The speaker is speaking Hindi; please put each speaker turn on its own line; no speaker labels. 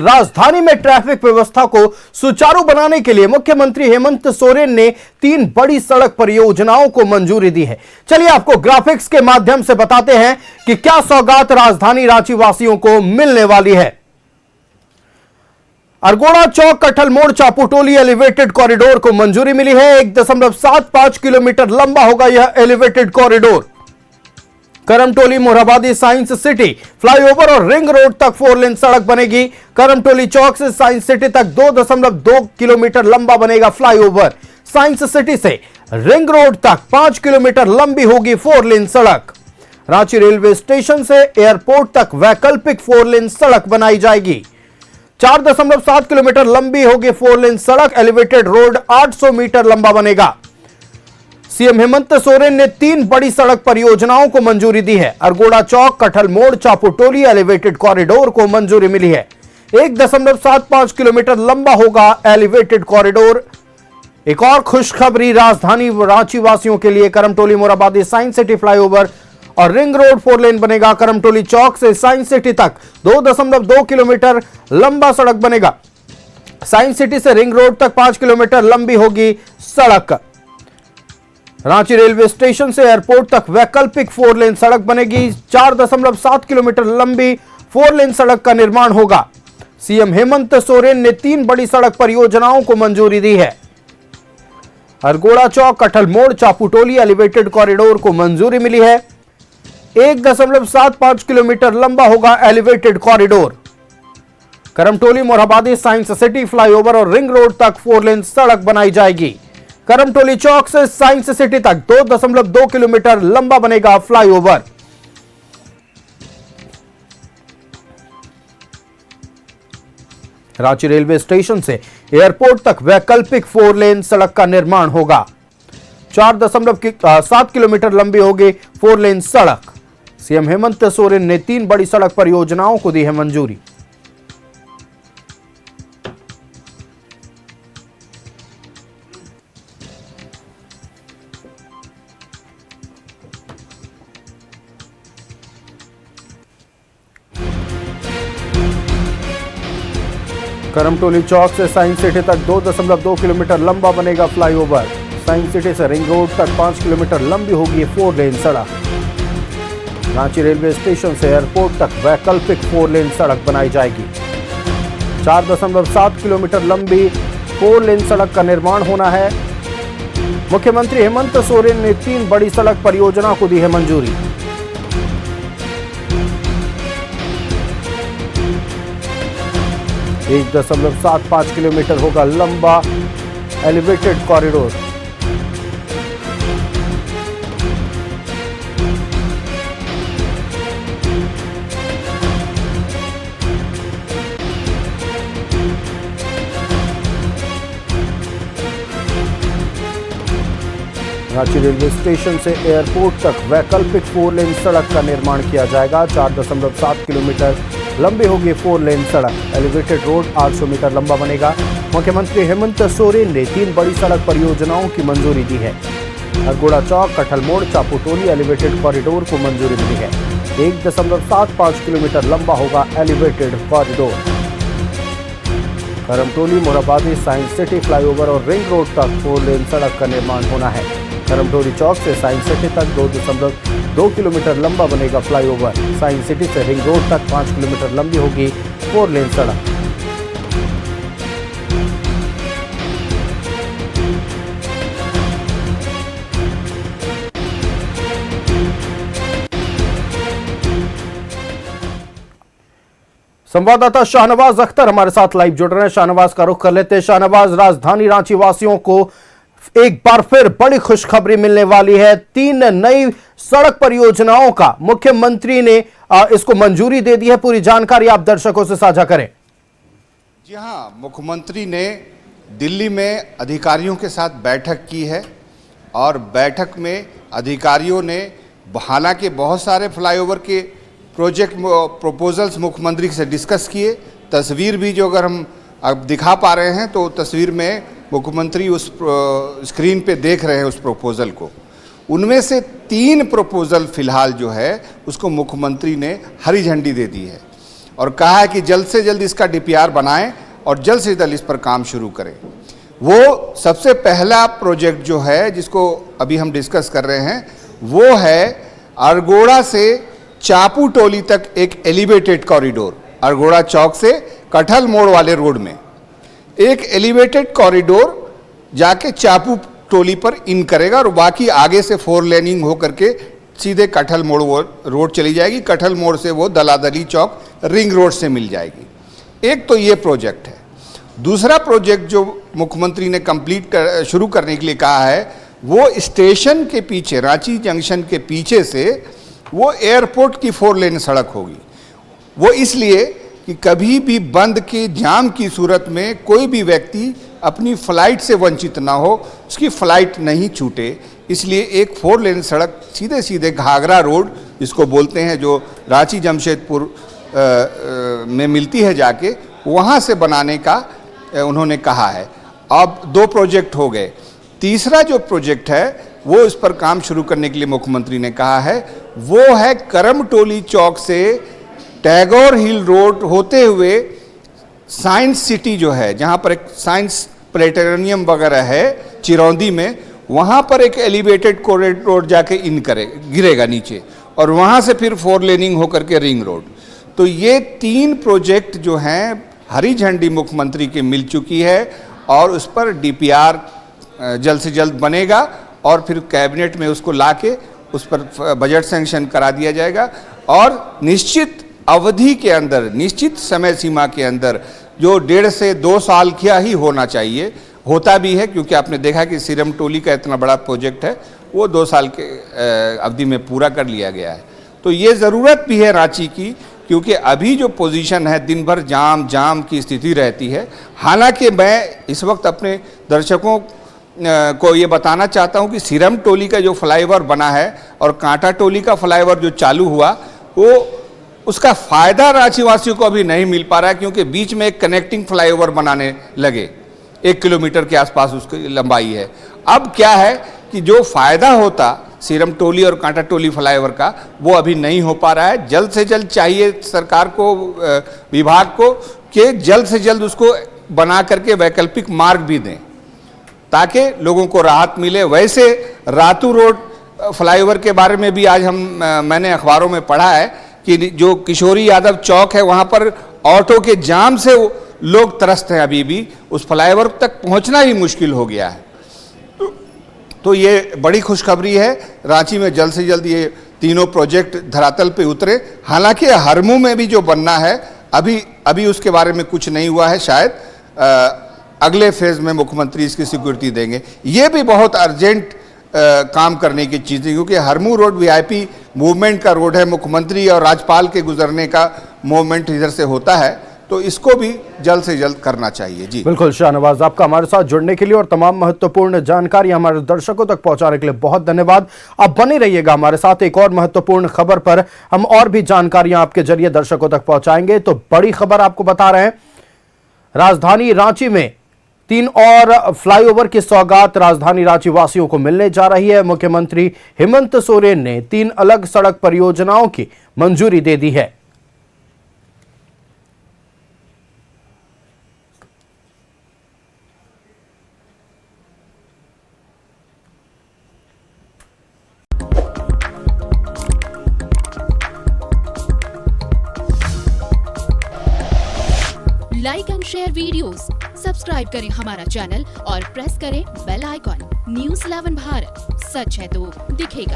राजधानी में ट्रैफिक व्यवस्था को सुचारू बनाने के लिए मुख्यमंत्री हेमंत सोरेन ने 3 बड़ी सड़क परियोजनाओं को मंजूरी दी है। चलिए आपको ग्राफिक्स के माध्यम से बताते हैं कि क्या सौगात राजधानी रांची वासियों को मिलने वाली है। अरगोड़ा चौक कठल मोड़ चापुटोली एलिवेटेड कॉरिडोर को मंजूरी मिली है। 1.75 किलोमीटर लंबा होगा यह elevated corridor. Karamtoli Morhabadi science city flyover और रिंग रोड तक 4 लेन सड़क बनेगी। करमटोली चौक से साइंस सिटी तक 2.2 किलोमीटर लंबा बनेगा फ्लाईओवर। साइंस सिटी से रिंग रोड तक 5 किलोमीटर लंबी होगी 4 लेन सड़क। रांची रेलवे स्टेशन से एयरपोर्ट तक वैकल्पिक 4 लेन सड़क बनाई जाएगी। 4.7 किलोमीटर लंबी होगी 4 लेन सड़क। एलिवेटेड रोड 800 मीटर लंबा बनेगा। सीएम हेमंत सोरेन ने 3 बड़ी सड़क परियोजनाओं को मंजूरी दी है। अरगोड़ा चौक कठल मोड़ चापुटोली एलिवेटेड कॉरिडोर को मंजूरी मिली है। 1.75 किलोमीटर लंबा होगा एलिवेटेड कॉरिडोर। एक और खुशखबरी राजधानी रांची वासियों के लिए, Karamtoli Morhabadi science city flyover और रिंग रोड 4 लेन बनेगा। करमटोली चौक से साइंस सिटी तक 2.2 किलोमीटर लंबा सड़क बनेगा। साइंस सिटी से रिंग रोड तक 5 किलोमीटर लंबी होगी सड़क। रांची रेलवे स्टेशन से एयरपोर्ट तक वैकल्पिक 4 लेन सड़क बनेगी। 4.7 किलोमीटर लंबी 4 लेन सड़क का निर्माण होगा। सीएम हेमंत सोरेन ने 3 बड़ी सड़क परियोजनाओं को मंजूरी दी है। अरगोड़ा चौक कठल मोड़ चापुटोली एलिवेटेड कॉरिडोर को मंजूरी मिली है। 1.75 किलोमीटर लंबा होगा elevated corridor. Karamtoli Morhabadi science city flyover और रिंग रोड तक 4 लेन सड़क बनाई जाएगी। करमटोली चौक से साइंस सिटी तक 2.2 किलोमीटर लंबा बनेगा फ्लाईओवर। रांची रेलवे स्टेशन से एयरपोर्ट तक वैकल्पिक 4 लेन सड़क का निर्माण होगा। 4.7 किलोमीटर लंबी होगी 4 लेन सड़क। सीएम हेमंत सोरेन ने 3 बड़ी सड़क परियोजनाओं को दी है मंजूरी। करमटोली चौक से साइंस सिटी तक 2.2 किलोमीटर लंबा बनेगा फ्लाईओवर। साइंस सिटी से रिंग रोड तक 5 किलोमीटर लंबी होगी 4 लेन सड़क। रांची रेलवे स्टेशन से एयरपोर्ट तक वैकल्पिक 4 लेन सड़क बनाई जाएगी। 4.7 किलोमीटर लंबी 4 लेन सड़क का निर्माण होना है। मुख्यमंत्री हेमंत सोरेन ने 3 बड़ी सड़क परियोजना को दी है मंजूरी। एक 1.75 किलोमीटर होगा लंबा elevated corridor. Ranchi railway station से एयरपोर्ट तक वैकल्पिक 4 लेन सड़क का निर्माण किया जाएगा। 4.7 किलोमीटर लंबी होगी 4 लेन सड़क। एलिवेटेड रोड 800 मीटर लंबा बनेगा। मुख्यमंत्री हेमंत सोरेन ने 3 बड़ी सड़क परियोजनाओं की मंजूरी दी है। अरगोड़ा चौक कठल मोड़ चापुटोली एलिवेटेड कॉरिडोर को मंजूरी मिली है। 1.75 किलोमीटर लंबा होगा elevated corridor. Karamtoli Morhabadi science city flyover और रिंग रोड तक 4 लेन सड़क का निर्माण होना है। करमटोली चौक से साइंस सिटी तक 2.2 किलोमीटर लंबा बनेगा फ्लाईओवर। साइंस सिटी से रिंग रोड तक 5 किलोमीटर लंबी होगी 4 लेन सड़क। संवाददाता शाहनवाज अख्तर हमारे साथ लाइव जुड़ रहे हैं। शाहनवाज का रुख कर लेते हैं। शाहनवाज, राजधानी रांची वासियों को एक बार फिर बड़ी खुशखबरी मिलने वाली है। 3 नई सड़क परियोजनाओं का मुख्यमंत्री ने इसको मंजूरी दे दी है। पूरी जानकारी आप दर्शकों से साझा करें।
जी हां, मुख्यमंत्री ने दिल्ली में अधिकारियों के साथ बैठक की है और बैठक में अधिकारियों ने हालांकि बहुत सारे फ्लाईओवर के प्रोजेक्ट प्रपोजल्स मुख्यमंत्री से डिस्कस किए। तस्वीर भी जो अगर हम अब दिखा पा रहे हैं तो तस्वीर में मुख्यमंत्री उस स्क्रीन पे देख रहे हैं उस प्रपोजल को। उनमें से 3 प्रपोजल फिलहाल जो है उसको मुख्यमंत्री ने हरी झंडी दे दी है और कहा है कि जल्द से जल्द इसका डीपीआर बनाएं और जल्द से जल्द इस पर काम शुरू करें। वो सबसे पहला प्रोजेक्ट जो है जिसको अभी हम डिस्कस कर रहे हैं वो है अरगोड़ा से चापू टोली तक एक एलिवेटेड कॉरिडोर। अरगोड़ा चौक से कटहल मोड़ वाले रोड में एक एलिवेटेड कॉरिडोर जाके चापू टोली पर इन करेगा और बाकी आगे से 4 लेनिंग हो करके सीधे कटहल मोड़ वो रोड चली जाएगी। कटहल मोड़ से वो दलादली चौक रिंग रोड से मिल जाएगी। एक तो ये प्रोजेक्ट है। दूसरा प्रोजेक्ट जो मुख्यमंत्री ने शुरू करने के लिए कहा है वो स्टेशन के पीछे, रांची जंक्शन के पीछे से वो एयरपोर्ट की 4 लेन सड़क होगी। वो इसलिए कि कभी भी बंद के जाम की सूरत में कोई भी व्यक्ति अपनी फ्लाइट से वंचित ना हो, उसकी फ्लाइट नहीं छूटे, इसलिए एक 4 लेन सड़क सीधे सीधे घाघरा रोड जिसको बोलते हैं, जो रांची जमशेदपुर में मिलती है जाके, वहाँ से बनाने का उन्होंने कहा है। अब 2 प्रोजेक्ट हो गए। तीसरा जो प्रोजेक्ट है वो इस पर काम शुरू करने के लिए मुख्यमंत्री ने कहा है वो है करमटोली चौक से टैगोर हिल रोड होते हुए साइंस सिटी जो है, जहाँ पर एक साइंस प्लेनेटोरियम वगैरह है चिरौंदी में, वहाँ पर एक एलिवेटेड कॉरिडोर जाके गिरेगा नीचे और वहाँ से फिर 4 लेनिंग होकर के रिंग रोड। तो ये 3 प्रोजेक्ट जो हैं हरी झंडी मुख्यमंत्री की मिल चुकी है और उस पर डीपीआर जल्द से जल्द बनेगा और फिर कैबिनेट में उसको लाके उस पर बजट सैंक्शन करा दिया जाएगा और निश्चित अवधि के अंदर, निश्चित समय सीमा के अंदर, जो 1.5 से 2 साल का ही होना चाहिए, होता भी है, क्योंकि आपने देखा कि सीरम टोली का इतना बड़ा प्रोजेक्ट है वो 2 साल के अवधि में पूरा कर लिया गया है। तो ये ज़रूरत भी है रांची की, क्योंकि अभी जो पोजीशन है दिन भर जाम की स्थिति रहती है। हालांकि मैं इस वक्त अपने दर्शकों को ये बताना चाहता हूँ कि सीरम टोली का जो फ्लाईओवर बना है और कांटा टोली का फ्लाईओवर जो चालू हुआ वो उसका फ़ायदा रांची वासियों को अभी नहीं मिल पा रहा है, क्योंकि बीच में एक कनेक्टिंग फ्लाईओवर बनाने लगे, 1 किलोमीटर के आसपास उसकी लंबाई है। अब क्या है कि जो फ़ायदा होता सीरम टोली और कांटा टोली फ्लाईओवर का वो अभी नहीं हो पा रहा है। जल्द से जल्द चाहिए सरकार को, विभाग को, कि जल्द से जल्द उसको बना करके वैकल्पिक मार्ग भी दें ताकि लोगों को राहत मिले। वैसे रातू रोड फ्लाईओवर के बारे में भी आज मैंने अखबारों में पढ़ा है कि जो किशोरी यादव चौक है वहाँ पर ऑटो के जाम से लोग त्रस्त हैं, अभी भी उस फ्लाईओवर तक पहुँचना ही मुश्किल हो गया है। तो ये बड़ी खुशखबरी है, रांची में जल्द से जल्द ये तीनों प्रोजेक्ट धरातल पे उतरे। हालांकि हरमू में भी जो बनना है अभी उसके बारे में कुछ नहीं हुआ है, शायद अगले फेज में मुख्यमंत्री इसकी स्वीकृति देंगे। ये भी बहुत अर्जेंट काम करने की चीज़ है, क्योंकि हरमू रोड वीआईपी मूवमेंट का रोड है, मुख्यमंत्री और राज्यपाल के गुजरने का मूवमेंट इधर से होता है, तो इसको भी जल्द से जल्द करना चाहिए। जी
बिल्कुल शाहनवाज, आपका हमारे साथ जुड़ने के लिए और तमाम महत्वपूर्ण जानकारी हमारे दर्शकों तक पहुंचाने के लिए बहुत धन्यवाद। आप बने रहिएगा हमारे साथ, एक और महत्वपूर्ण खबर पर हम और भी जानकारियां आपके जरिए दर्शकों तक पहुंचाएंगे। तो बड़ी खबर आपको बता रहे हैं, राजधानी रांची में 3 और फ्लाईओवर की सौगात राजधानी रांची वासियों को मिलने जा रही है। मुख्यमंत्री हेमंत सोरेन ने 3 अलग सड़क परियोजनाओं की मंजूरी दे दी है।
Like and share videos, subscribe करें हमारा चैनल और प्रेस करें बेल आइकॉन। न्यूज़ 11 भारत, सच है तो दिखेगा।